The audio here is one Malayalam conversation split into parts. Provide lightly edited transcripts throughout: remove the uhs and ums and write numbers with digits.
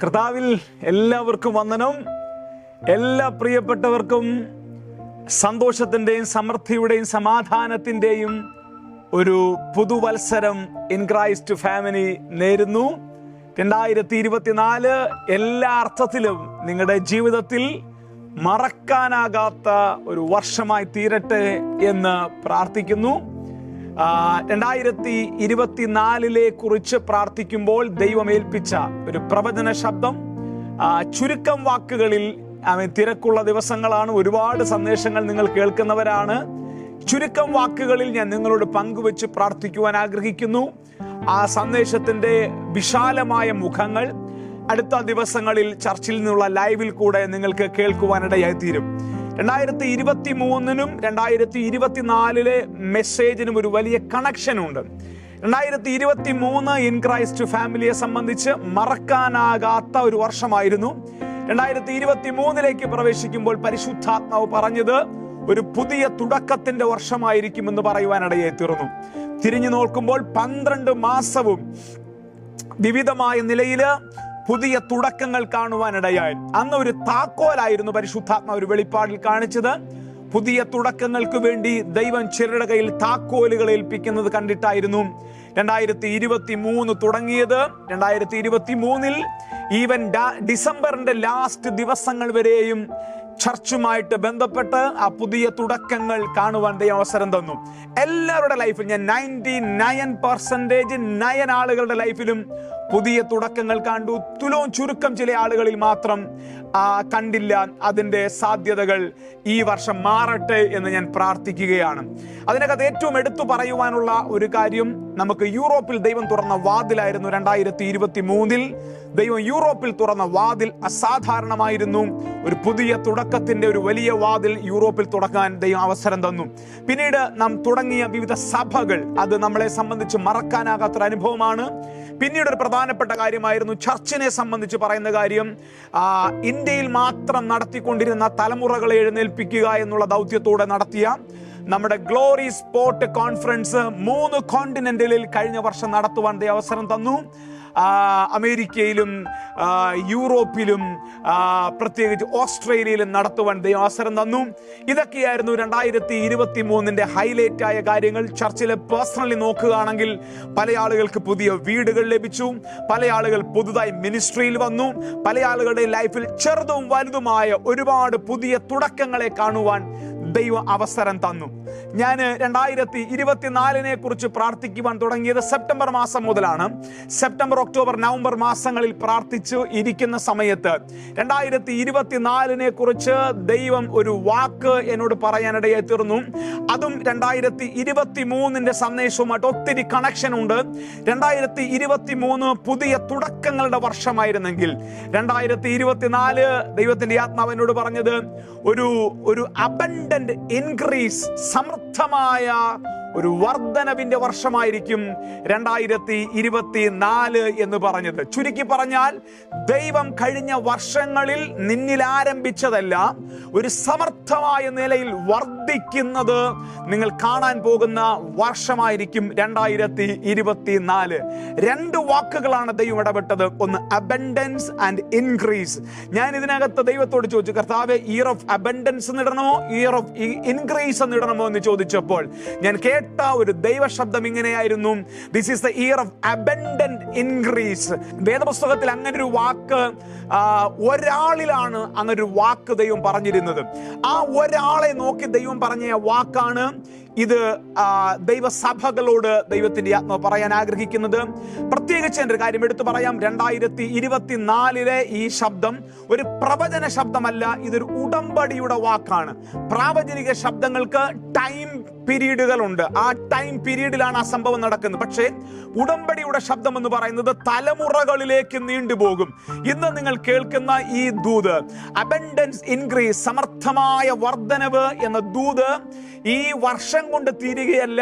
കർത്താവിൽ എല്ലാവർക്കും വന്ദനം. എല്ലാ പ്രിയപ്പെട്ടവർക്കും സന്തോഷത്തിൻ്റെയും സമൃദ്ധിയുടെയും സമാധാനത്തിൻ്റെയും ഒരു പുതുവത്സരം ഇൻ ക്രൈസ്റ്റ് ഫാമിലി നേരുന്നു. 2024 എല്ലാ അർത്ഥത്തിലും നിങ്ങളുടെ ജീവിതത്തിൽ മറക്കാനാകാത്ത ഒരു വർഷമായി തീരട്ടെ എന്ന് പ്രാർത്ഥിക്കുന്നു. 2024 കുറിച്ച് പ്രാർത്ഥിക്കുമ്പോൾ ദൈവം ഏൽപ്പിച്ച ഒരു പ്രവചന ശബ്ദം ചുരുക്കം വാക്കുകളിൽ തിരക്കുള്ള ദിവസങ്ങളാണ്. ഒരുപാട് സന്ദേശങ്ങൾ നിങ്ങൾ കേൾക്കുന്നവരാണ്. ചുരുക്കം വാക്കുകളിൽ ഞാൻ നിങ്ങളോട് പങ്കുവെച്ച് പ്രാർത്ഥിക്കുവാൻ ആഗ്രഹിക്കുന്നു. ആ സന്ദേശത്തിന്റെ വിശാലമായ മുഖങ്ങൾ അടുത്ത ദിവസങ്ങളിൽ ചർച്ചിൽ നിന്നുള്ള ലൈവിൽ കൂടെ നിങ്ങൾക്ക് കേൾക്കുവാനിടയായി തീരും. 2023 2024 മെസ്സേജിനും ഒരു വലിയ കണക്ഷൻ ഉണ്ട്. 2023 ഇൻ ക്രൈസ്റ്റ് ഫാമിലിയെ സംബന്ധിച്ച് മറക്കാനാകാത്ത ഒരു വർഷമായിരുന്നു. 2023 പ്രവേശിക്കുമ്പോൾ പരിശുദ്ധാത്മാവ് പറഞ്ഞത് ഒരു പുതിയ തുടക്കത്തിന്റെ വർഷമായിരിക്കുമെന്ന് പറയുവാനിടയായി തീർന്നു. തിരിഞ്ഞു നോക്കുമ്പോൾ 12 മാസവും വിവിധമായ നിലയില് പുതിയ തുടക്കങ്ങൾ കാണുവാനിടയായി. അന്ന് ഒരു താക്കോലായിരുന്നു പരിശുദ്ധാത്മാവ് ഒരു വെളിപ്പാടിൽ കാണിച്ചത്. പുതിയ തുടക്കങ്ങൾക്ക് വേണ്ടി ദൈവം ചിലരുടെ കയ്യിൽ താക്കോലുകൾ ഏൽപ്പിക്കുന്നത് കണ്ടിട്ടായിരുന്നു 2023 തുടങ്ങിയത്. 2023 ഈവൻ ഡിസംബറിന്റെ ലാസ്റ്റ് ദിവസങ്ങൾ വരെയും ചർച്ചുമായിട്ട് ബന്ധപ്പെട്ട് ആ പുതിയ തുടക്കങ്ങൾ കാണുവാൻ ദൈവം അവസരം തന്നു. എല്ലാവരുടെ ലൈഫിൽ ഞാൻ 99% ആളുകളുടെ ലൈഫിലും പുതിയ തുടക്കങ്ങൾ കണ്ടു. ചുരുക്കം ചില ആളുകളിൽ മാത്രം കണ്ടില്ല. അതിൻ്റെ സാധ്യതകൾ ഈ വർഷം മാറട്ടെ എന്ന് ഞാൻ പ്രാർത്ഥിക്കുകയാണ്. അതിനകത്ത് ഏറ്റവും എടുത്തു പറയുവാനുള്ള ഒരു കാര്യം, നമുക്ക് യൂറോപ്പിൽ ദൈവം തുറന്ന വാതിലായിരുന്നു. 2023 ദൈവം യൂറോപ്പിൽ തുറന്ന വാതിൽ അസാധാരണമായിരുന്നു. ഒരു പുതിയ തുടക്കത്തിന്റെ ഒരു വലിയ വാതിൽ യൂറോപ്പിൽ തുറക്കാൻ ദൈവം അവസരം തന്നു. പിന്നീട് നാം തുടങ്ങിയ വിവിധ സഭകൾ, അത് നമ്മളെ സംബന്ധിച്ച് മറക്കാനാകാത്തൊരു അനുഭവമാണ്. പിന്നീട് ഒരു പ്രധാനപ്പെട്ട കാര്യമായിരുന്നു ചർച്ചിനെ സംബന്ധിച്ച് പറയുന്ന കാര്യം. ഇന്ത്യയിൽ മാത്രം നടത്തിക്കൊണ്ടിരുന്ന തലമുറകളെ എഴുന്നേൽപ്പിക്കുക എന്നുള്ള ദൗത്യത്തോടെ നടത്തിയ നമ്മുടെ ഗ്ലോറി സ്പോട്ട് കോൺഫറൻസ് 3 കോണ്ടിനെന്റുകളിൽ കഴിഞ്ഞ വർഷം നടത്തുവാൻ അവസരം തന്നു. അമേരിക്കയിലും യൂറോപ്പിലും പ്രത്യേകിച്ച് ഓസ്ട്രേലിയയിലും നടത്തുവാൻ അവസരം തന്നു. ഇതൊക്കെയായിരുന്നു 2023 ഹൈലൈറ്റ് ആയ കാര്യങ്ങൾ. ചർച്ചിലെ പേഴ്സണലി നോക്കുകയാണെങ്കിൽ പല ആളുകൾക്ക് പുതിയ വീടുകൾ ലഭിച്ചു, പല ആളുകൾ പുതുതായി മിനിസ്ട്രിയിൽ വന്നു, പല ആളുകളുടെ ലൈഫിൽ ചെറുതും വലുതുമായ ഒരുപാട് പുതിയ തുടക്കങ്ങളെ കാണുവാൻ ദൈവം അവസരം തന്നു. ഞാൻ 2024 കുറിച്ച് പ്രാർത്ഥിക്കുവാൻ തുടങ്ങിയത് സെപ്റ്റംബർ മാസം മുതലാണ്. സെപ്റ്റംബർ, ഒക്ടോബർ, നവംബർ മാസങ്ങളിൽ പ്രാർത്ഥിച്ചു ഇരിക്കുന്ന സമയത്ത് 2024 കുറിച്ച് ദൈവം ഒരു വാക്ക് എന്നോട് പറയാനിടയായി തീർന്നു. അതും 2023 സന്ദേശവുമായിട്ട് ഒത്തിരി കണക്ഷൻ ഉണ്ട്. 2023 പുതിയ തുടക്കങ്ങളുടെ വർഷമായിരുന്നെങ്കിൽ 2024 ദൈവത്തിന്റെ ആത്മാവ് എന്നോട് പറഞ്ഞത് ഒരു അബണ്ടന്റ് ഇൻക്രീസ്, സമൃദ്ധമായ ഒരു വർധനവിന്റെ വർഷമായിരിക്കും 2024 എന്ന് പറഞ്ഞത്. ചുരുക്കി പറഞ്ഞാൽ ദൈവം കഴിഞ്ഞ വർഷങ്ങളിൽ നിന്നിൽ ആരംഭിച്ചതല്ല, ഒരു സമർത്ഥമായ നിലയിൽ വർദ്ധിക്കുന്നത് നിങ്ങൾ കാണാൻ പോകുന്ന വർഷമായിരിക്കും 2024. 2 വാക്കുകളാണ് ദൈവം ഇടപെട്ടത്. ഒന്ന് അബൻഡൻസ് ആൻഡ് ഇൻക്രീസ്. ഞാൻ ഇതിനകത്ത് ദൈവത്തോട് ചോദിച്ചു, കർത്താവേ, ഇയർ ഓഫ് അബൻഡൻസ് എന്നിടണമോ ഇയർ ഓഫ് ഇൻക്രീസ് എന്നിടണമോ എന്ന് ചോദിച്ചപ്പോൾ ഞാൻ കേട്ട ഒരു ദൈവശബ്ദം ഇങ്ങനെയായിരുന്നു, this is the year of abundant increase. വേദപുസ്തകത്തിൽ അങ്ങനെ ഒരു വാക്ക്, ഒരാളിലാണ് അങ്ങനെ ഒരു വാക്ക് ദൈവം പറഞ്ഞിരുന്നത്. ആ ഒരാളെ നോക്കി ദൈവം പറഞ്ഞ വാക്കാണ് ഇത്. ദൈവസഭകളോട് ദൈവത്തിന്റെ ആത്മാവ് പറയാൻ ആഗ്രഹിക്കുന്നത്. പ്രത്യേകിച്ച് എൻ്റെ കാര്യം എടുത്തു പറയാം. 2024 ഈ ശബ്ദം ഒരു പ്രവചന ശബ്ദമല്ല, ഇതൊരു ഉടമ്പടിയുടെ വാക്കാണ്. പ്രാവചനിക ശബ്ദങ്ങൾക്ക് ടൈം പീരീഡുകളുണ്ട്. ആ ടൈം പീരീഡിലാണ് ആ സംഭവം നടക്കുന്നത്. പക്ഷേ ഉടമ്പടിയുടെ ശബ്ദം എന്ന് പറയുന്നത് തലമുറകളിലേക്ക് നീണ്ടുപോകും. ഇന്ന് നിങ്ങൾ കേൾക്കുന്ന ഈ ദൂത്, അബൻഡൻസ് ഇൻക്രീസ്, സമർത്ഥമായ വർധനവ് എന്ന ദൂത് ഈ വർഷം കൊണ്ട് തീരുകയല്ല.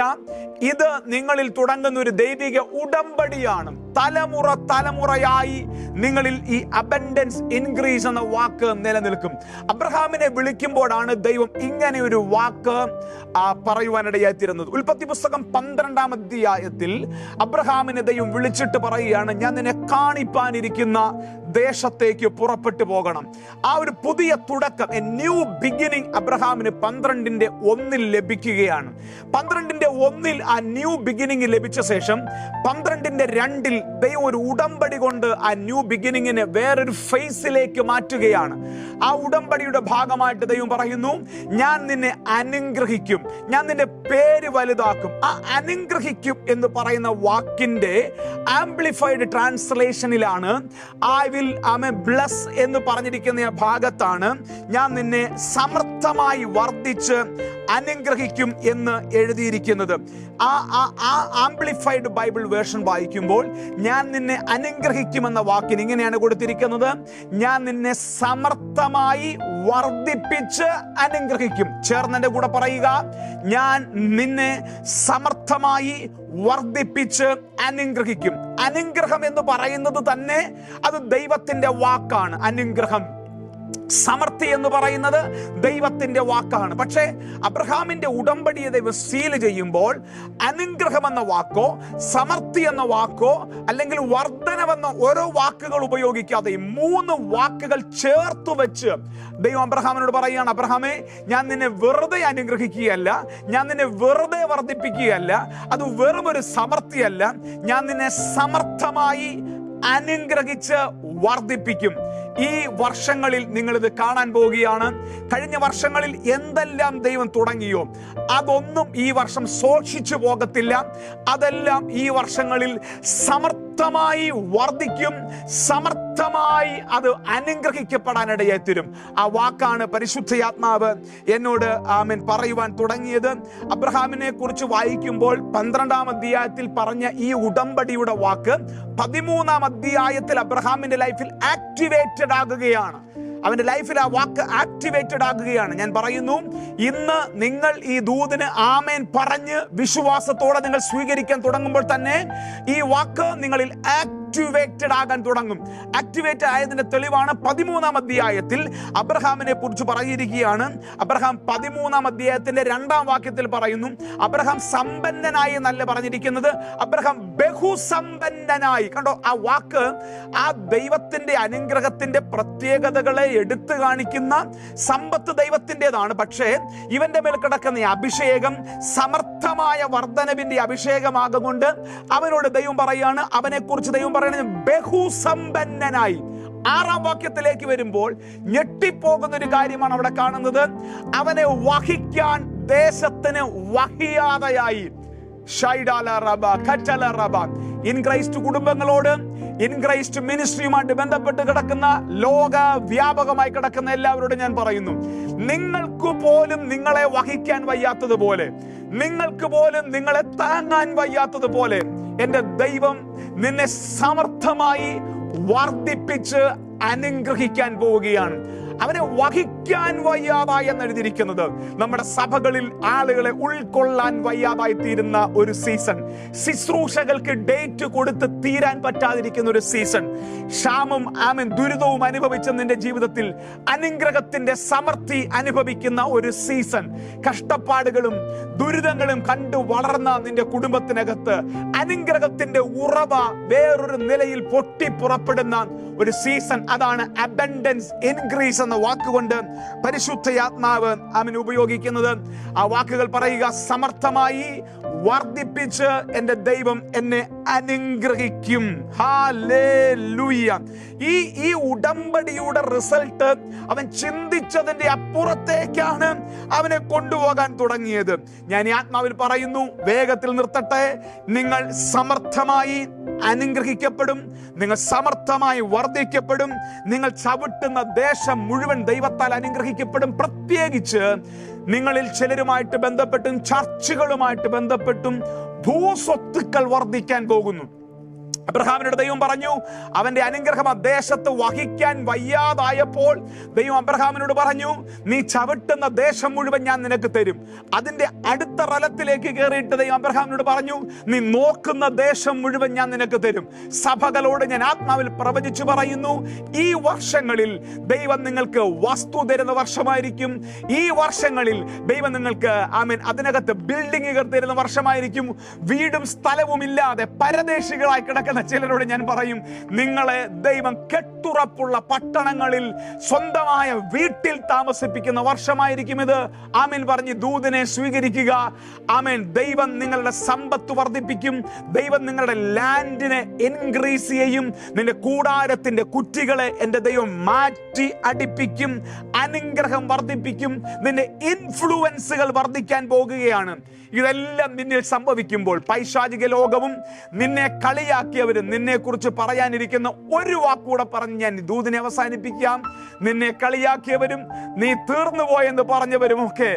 ഇത് നിങ്ങളിൽ തുടങ്ങുന്ന ഒരു ദൈവിക ഉടമ്പടിയാണ്. തലമുറയായി നിങ്ങളിൽ ഈ അബൻഡൻസ് ഇൻക്രീസ് എന്ന വാക്ക് നിലനിൽക്കും. അബ്രഹാമിനെ വിളിക്കുമ്പോഴാണ് ദൈവം ഇങ്ങനെ ഒരു വാക്ക് പറയുവാനിടയായി തീരുന്നത്. ഉൽപ്പത്തി പുസ്തകം 12-ാം അധ്യായത്തിൽ അബ്രഹാമിനെ ദൈവം വിളിച്ചിട്ട് പറയുകയാണ്, ഞാൻ നിന്നെ കാണിപ്പാനിരിക്കുന്ന ദേശത്തേക്ക് പുറപ്പെട്ടു പോകണം. ആ ഒരു പുതിയ തുടക്കം, എ ന്യൂ ബിഗിനിങ് അബ്രഹാമിന് 12:1 ലഭിക്കുകയാണ്. 12:1 ആ ന്യൂ ബിഗിനിങ് ലഭിച്ച ശേഷം 12:2 ദൈവം ഒരു ഉടമ്പടി കൊണ്ട് ആ ന്യൂ ബിഗിനിങ്ങിനെ വേറൊരു ഫേസിലേക്ക് മാറ്റുകയാണ്. ആ ഉടമ്പടിയുടെ ഭാഗമായിട്ട് ദൈവം പറയുന്നു, ഞാൻ നിന്നെ അനുഗ്രഹിക്കും, ഞാൻ നിന്റെ പേര് വലുതാക്കും. ആ അനുഗ്രഹിക്കും എന്ന് പറയുന്ന വാക്കിന്റെ ആംപ്ലിഫൈഡ് ട്രാൻസ്ലേഷനിലാണ് ഐ വിൽ ബ്ലസ് എന്ന് പറഞ്ഞിരിക്കുന്ന ഭാഗത്താണ് ഞാൻ നിന്നെ സമർത്ഥമായി വർദ്ധിച്ച് അനുഗ്രഹിക്കും എന്ന് എഴുതിയിരിക്കുന്നത്. ആ ആംപ്ലിഫൈഡ് ബൈബിൾ വേർഷൻ വായിക്കുമ്പോൾ ഞാൻ നിന്നെ അനുഗ്രഹിക്കുമെന്ന വാക്കിന് ഇങ്ങനെയാണ് കൊടുത്തിരിക്കുന്നത്, ഞാൻ നിന്നെ സമർത്ഥമായി വർദ്ധിപ്പിച്ച് അനുഗ്രഹിക്കും. ചേർന്നെന്റെ കൂടെ പറയുക, ഞാൻ നിന്നെ സമർത്ഥമായി വർദ്ധിപ്പിച്ച് അനുഗ്രഹിക്കും. അനുഗ്രഹം എന്ന് പറയുന്നത് തന്നെ അത് ദൈവത്തിന്റെ വാക്കാണ്. അനുഗ്രഹം, സമൃദ്ധി എന്ന് പറയുന്നത് ദൈവത്തിന്റെ വാക്കാണ്. പക്ഷേ അബ്രഹാമിന്റെ ഉടമ്പടിയെ ദൈവം സീൽ ചെയ്യുമ്പോൾ അനുഗ്രഹം എന്ന വാക്കോ സമൃദ്ധി എന്ന വാക്കോ അല്ലെങ്കിൽ വർധനവെന്ന ഓരോ വാക്കുകൾ ഉപയോഗിക്കാതെ 3 വാക്കുകൾ ചേർത്ത് വെച്ച് ദൈവം അബ്രഹാമിനോട് പറയുകയാണ്, അബ്രഹാമേ, ഞാൻ നിന്നെ വെറുതെ അനുഗ്രഹിക്കുകയല്ല, ഞാൻ നിന്നെ വെറുതെ വർദ്ധിപ്പിക്കുകയല്ല, അത് വെറും ഒരു സമൃദ്ധിയല്ല, ഞാൻ നിന്നെ സമർത്ഥമായി അനുഗ്രഹിച്ച് വർദ്ധിപ്പിക്കും. ഈ വർഷങ്ങളിൽ നിങ്ങൾ ഇത് കാണാൻ പോവുകയാണ്. കഴിഞ്ഞ വർഷങ്ങളിൽ എന്തെല്ലാം ദൈവം തുടങ്ങിയോ അതൊന്നും ഈ വർഷം ശോഷിച്ചു പോകത്തില്ല. അതെല്ലാം ഈ വർഷങ്ങളിൽ സമർത്ഥമായി വർദ്ധിക്കും, സമർത്ഥമായി അത് അനുഗ്രഹിക്കപ്പെടാനിടയായി തീരും. ആ വാക്കാണ് പരിശുദ്ധയാത്മാവ് എന്നോട് പറയുവാൻ തുടങ്ങിയത്. അബ്രഹാമിനെ കുറിച്ച് വായിക്കുമ്പോൾ 12-ാം അധ്യായത്തിൽ പറഞ്ഞ ഈ ഉടമ്പടിയുടെ വാക്ക് 13-ാം അധ്യായത്തിൽ അബ്രഹാമിന്റെ ലൈഫിൽ ആക്ടിവേറ്റഡ് ആകുകയാണ്. അവന്റെ ലൈഫിൽ ആ വാക്ക് ആക്ടിവേറ്റഡ് ആകുകയാണ്. ഞാൻ പറയുന്നു, ഇന്ന് നിങ്ങൾ ഈ ദൂതിന് ആമേൻ പറഞ്ഞ് വിശ്വാസത്തോടെ നിങ്ങൾ സ്വീകരിക്കാൻ തുടങ്ങുമ്പോൾ തന്നെ ഈ വാക്ക് നിങ്ങളിൽ ആക്ടിവേറ്റഡ് ആകാൻ തുടങ്ങും. ആക്ടിവേറ്റ് ആയതിന്റെ തെളിവാണ് 13-ാം അധ്യായത്തിൽ അബ്രഹാമിനെ കുറിച്ച് പറഞ്ഞിരിക്കുകയാണ്. അബ്രഹാം 13-ാം അധ്യായത്തിന്റെ 2-ാം വാക്യത്തിൽ പറയുന്നു, അബ്രഹാം സമ്പന്നനായി എന്നല്ല പറഞ്ഞിരിക്കുന്നത്, അബ്രഹാം ബഹുസമ്പന്നനായി. കണ്ടോ, ആ വാക്ക് ആ ദൈവത്തിന്റെ അനുഗ്രഹത്തിന്റെ പ്രത്യേകതകളെ എടുത്തു കാണിക്കുന്ന സമ്പത്ത് ദൈവത്തിൻ്റെതാണ്. പക്ഷേ ഇവന്റെ മേൽ കിടക്കുന്ന അഭിഷേകം സമർത്ഥമായ വർധനവിന്റെ അഭിഷേകമാകൊണ്ട് അവനോട് ദൈവം പറയാണ്, അവനെ കുറിച്ച് ദൈവം പറയുന്നത് ബഹുസമ്പന്നനായി. 6-ാം വാക്യത്തിലേക്ക് വരുമ്പോൾ ഞെട്ടിപ്പോകുന്ന ഒരു കാര്യമാണ് അവിടെ കാണുന്നത്. അവനെ വഹിക്കാൻ ദേശത്തിന് വഹിയാതെയായി. ഇൻ ക്രൈസ്റ്റ് കുടുംബങ്ങളോട്, ഇൻ ക്രൈസ്റ്റ് മിനിസ്ട്രിയുമായിട്ട് ബന്ധപ്പെട്ട് കിടക്കുന്ന, ലോക വ്യാപകമായി കിടക്കുന്ന എല്ലാവരോടും ഞാൻ പറയുന്നു, നിങ്ങൾക്ക് പോലും നിങ്ങളെ വഹിക്കാൻ വയ്യാത്തതുപോലെ, നിങ്ങൾക്ക് പോലും നിങ്ങളെ താങ്ങാൻ വയ്യാത്തതുപോലെ എന്റെ ദൈവം നിന്നെ സമർത്ഥമായി വർദ്ധിപ്പിച്ച് അനുഗ്രഹിക്കാൻ പോവുകയാണ്. അവനെ വഹിക്കാൻ വയ്യാതായി എന്നെഴുതിയിരിക്കുന്നത് നമ്മുടെ സഭകളിൽ ആളുകളെ ഉൾക്കൊള്ളാൻ വയ്യാതായി തീരുന്ന ഒരു സീസൺ, ശുശ്രൂഷകൾക്ക് ഡേറ്റ് കൊടുത്ത് തീരാൻ പറ്റാതിരിക്കുന്ന ഒരു സീസൺ, ക്ഷാമം ദുരിതവും അനുഭവിച്ച നിന്റെ ജീവിതത്തിൽ അനുഗ്രഹത്തിന്റെ സമൃദ്ധി അനുഭവിക്കുന്ന ഒരു സീസൺ, കഷ്ടപ്പാടുകളും ദുരിതങ്ങളും കണ്ടു വളർന്ന നിന്റെ കുടുംബത്തിനകത്ത് അനുഗ്രഹത്തിന്റെ ഉറവ വേറൊരു നിലയിൽ പൊട്ടിപ്പുറപ്പെടുന്ന ഒരു സീസൺ. അതാണ് അബൻഡൻസ്, ഇൻക്രീസ് എന്ന വാക്കുകൊണ്ട് പരിശുദ്ധയാത്മാവ് ഉപയോഗിക്കുന്നത്. ആ വാക്കുകൾ പറയുക, സമർത്ഥമായി വർദ്ധിപ്പിച്ച് എന്റെ ദൈവം എന്നെ അനുഗ്രഹിക്കും. ഹല്ലേലൂയ. ഈ ഉടമ്പടിയുടെ റിസൾട്ട് അവൻ ചിന്തിച്ചതിന്റെ അപ്പുറത്തേക്കാണ് അവനെ കൊണ്ടുപോകാൻ തുടങ്ങിയത്. ഞാൻ ഈ ആത്മാവിൽ പറയുന്നു, വേഗത്തിൽ നിർത്തട്ടെ. നിങ്ങൾ സമർത്ഥമായി അനുഗ്രഹിക്കപ്പെടും, നിങ്ങൾ സമർത്ഥമായി വർദ്ധിക്കപ്പെടും, നിങ്ങൾ ചവിട്ടുന്ന ദേശം മുഴുവൻ ദൈവത്താൽ അനുഗ്രഹിക്കപ്പെടും. പ്രത്യേകിച്ച് നിങ്ങളിൽ ചിലരുമായിട്ട് ബന്ധപ്പെട്ടും ചർച്ചുകളുമായിട്ട് ബന്ധപ്പെട്ടും ഭൂസ്വത്തുക്കൾ വർദ്ധിക്കാൻ പോകുന്നു. അബ്രഹാമിനോട് ദൈവം പറഞ്ഞു, അവന്റെ അനുഗ്രഹം ആ ദേശത്ത് വഹിക്കാൻ വയ്യാതായപ്പോൾ ദൈവം അബ്രഹാമിനോട് പറഞ്ഞു, നീ ചവിട്ടുന്ന ദേശം മുഴുവൻ ഞാൻ നിനക്ക് തരും. അതിന്റെ അടുത്ത റലത്തിലേക്ക് കയറിയിട്ട് ദൈവം അബ്രഹാമിനോട് പറഞ്ഞു, നീ നോക്കുന്ന ദേശം മുഴുവൻ ഞാൻ നിനക്ക് തരും. സഭകളോട് ഞാൻ ആത്മാവിൽ പ്രവചിച്ചു പറയുന്നു, ഈ വർഷങ്ങളിൽ ദൈവം നിങ്ങൾക്ക് വസ്തു തരുന്ന വർഷമായിരിക്കും. ഈ വർഷങ്ങളിൽ ദൈവം നിങ്ങൾക്ക് അതിനകത്ത് ബിൽഡിങ്ങുകൾ തരുന്ന വർഷമായിരിക്കും. വീടും സ്ഥലവും ഇല്ലാതെ പരദേശികളായി കിടക്കുന്ന കേൾക്കുന്ന ചിലരോട് ഞാൻ പറയും, നിങ്ങളെ ദൈവം കെട്ടുറപ്പുള്ള പട്ടണങ്ങളിൽ സ്വന്തമായ വീട്ടിൽ താമസിപ്പിക്കുന്ന വർഷമായിരിക്കും ഇത്. ആമേൻ പറഞ്ഞ് ദൂതനെ സ്വീകരിക്കുക. ആമേൻ. ദൈവം നിങ്ങളുടെ സമ്പത്ത് വർദ്ധിപ്പിക്കും. ദൈവം നിങ്ങളുടെ ലാൻഡിനെ ഇൻക്രീസ് ചെയ്യും. നിന്റെ കൂടാരത്തിന്റെ കുറ്റികളെ എൻ്റെ ദൈവം മാറ്റി അടിപ്പിക്കും. അനുഗ്രഹം വർദ്ധിപ്പിക്കും. നിന്റെ ഇൻഫ്ലുവൻസുകൾ വർദ്ധിക്കാൻ പോകുകയാണ്. ഇതെല്ലാം നിന്നിൽ സംഭവിക്കുമ്പോൾ പൈശാചിക ലോകവും നിന്നെ കളിയാക്കിയവരും നിന്നെ കുറിച്ച് പറയാനിരിക്കുന്ന ഒരു വാക്കുകൂടെ പറഞ്ഞ് ഞാൻ ദൂതിനെ അവസാനിപ്പിക്കാം. നിന്നെ കളിയാക്കിയവരും നീ തീർന്നു പോയെന്ന് പറഞ്ഞവരും ഒക്കെ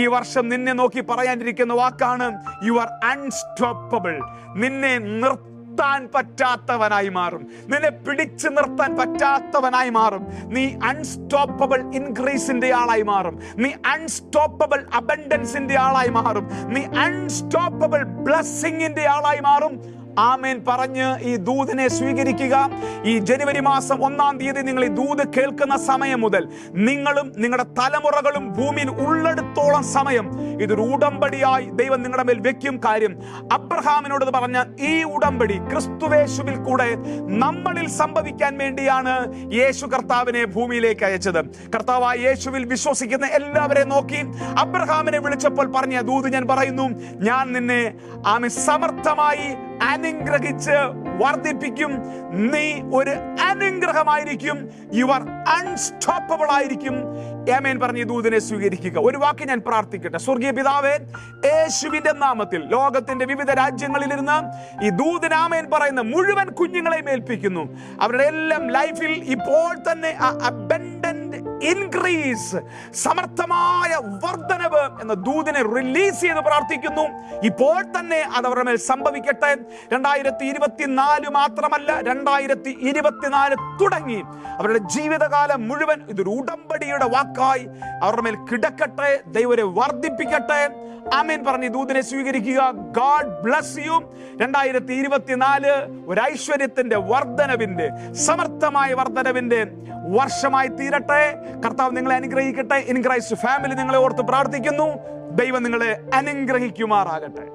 ഈ വർഷം നിന്നെ നോക്കി പറയാനിരിക്കുന്ന വാക്കാണ്, യു ആർ അൺസ്റ്റോപ്പബിൾ. നിന്നെ നിർത്താൻ പറ്റാത്തവനായി മാറും. നിന്നെ പിടിച്ചു നിർത്താൻ പറ്റാത്തവനായി മാറും. നീ അൺസ്റ്റോപ്പബിൾ ഇൻക്രീസിന്റെ ആളായി മാറും. നീ അൺസ്റ്റോപ്പബിൾ അബൻഡൻസിന്റെ ആളായി മാറും. നീ അൺസ്റ്റോപ്പബിൾ ബ്ലെസ്സിങ്ങിന്റെ ആളായി മാറും. ആമേൻ പറഞ്ഞ് ഈ ദൂതിനെ സ്വീകരിക്കുക. ഈ ജനുവരി മാസം 1-ാം തീയതി നിങ്ങൾ ഈ ദൂത് കേൾക്കുന്ന സമയം മുതൽ നിങ്ങളും നിങ്ങളുടെ തലമുറകളും ഭൂമിയിൽ ഉള്ളെടുത്തോളം സമയം ഇതൊരു ഉടമ്പടിയായി ദൈവം നിങ്ങളുടെ മേൽ വെക്കും. കാര്യം അബ്രഹാമിനോട് പറഞ്ഞ ഈ ഉടമ്പടി ക്രിസ്തുവേശുവിൽ കൂടെ നമ്മളിൽ സംഭവിക്കാൻ വേണ്ടിയാണ് യേശു കർത്താവിനെ ഭൂമിയിലേക്ക് അയച്ചത്. കർത്താവായ യേശുവിൽ വിശ്വസിക്കുന്ന എല്ലാവരെയും നോക്കി അബ്രഹാമിനെ വിളിച്ചപ്പോൾ പറഞ്ഞ ദൂത് ഞാൻ പറയുന്നു, ഞാൻ നിന്നെ സമർത്ഥമായി അനുഗ്രഹിച്ച് വർദ്ധിപ്പിക്കും. നീ ഒരു അനുഗ്രഹമായിരിക്കും. യു ആർ അൺസ്റ്റോപ്പബിൾ ആയിരിക്കും. ആമേൻ പറഞ്ഞ് ദൂതനെ സ്വീകരിക്കുക. ഒരു വാക്ക് ഞാൻ പ്രാർത്ഥിക്കട്ടെ. സ്വർഗീയ പിതാവേ, യേശുവിന്റെ നാമത്തിൽ ലോകത്തിന്റെ വിവിധ രാജ്യങ്ങളിലിരുന്ന് ഈ ദൂതൻ ആമേൻ പറയുന്ന മുഴുവൻ കുഞ്ഞുങ്ങളെയും ഏൽപ്പിക്കുന്നു. അവരുടെ എല്ലാം ലൈഫിൽ ഇപ്പോൾ തന്നെ അബൻഡന്റ് ഇൻക്രീസ്, സമർത്ഥമായ വർധനവ് എന്ന ദൂതനെ റിലീസ് ചെയ്ത് പ്രാർത്ഥിക്കുന്നു. ഇപ്പോൾ തന്നെ അത് അവരുടെ മേൽ സംഭവിക്കട്ടെ. 2024 മാത്രമല്ല, 2024 തുടങ്ങി അവരുടെ ജീവിതകാലം മുഴുവൻ ഇതൊരു ഉടമ്പടിയുടെ വാക്കായി അവരുടെ മേൽ കിടക്കട്ടെ. ദൈവരെ വർദ്ധിപ്പിക്കട്ടെ. ആമേൻ പറഞ്ഞ് ദൂതനെ സ്വീകരിക്കുക. God bless you. 2024 ഒരു ഐശ്വര്യത്തിന്റെ വർധനവിന്റെ, സമർത്ഥമായ വർധനവിന്റെ വർഷമായി തീരട്ടെ. കർത്താവ് നിങ്ങളെ അനുഗ്രഹിക്കട്ടെ. ഇൻ ക്രൈസ്റ്റ് ഫാമിലി നിങ്ങളെ ഓർത്ത് പ്രാർത്ഥിക്കുന്നു. ദൈവം നിങ്ങളെ അനുഗ്രഹിക്കുമാറാകട്ടെ.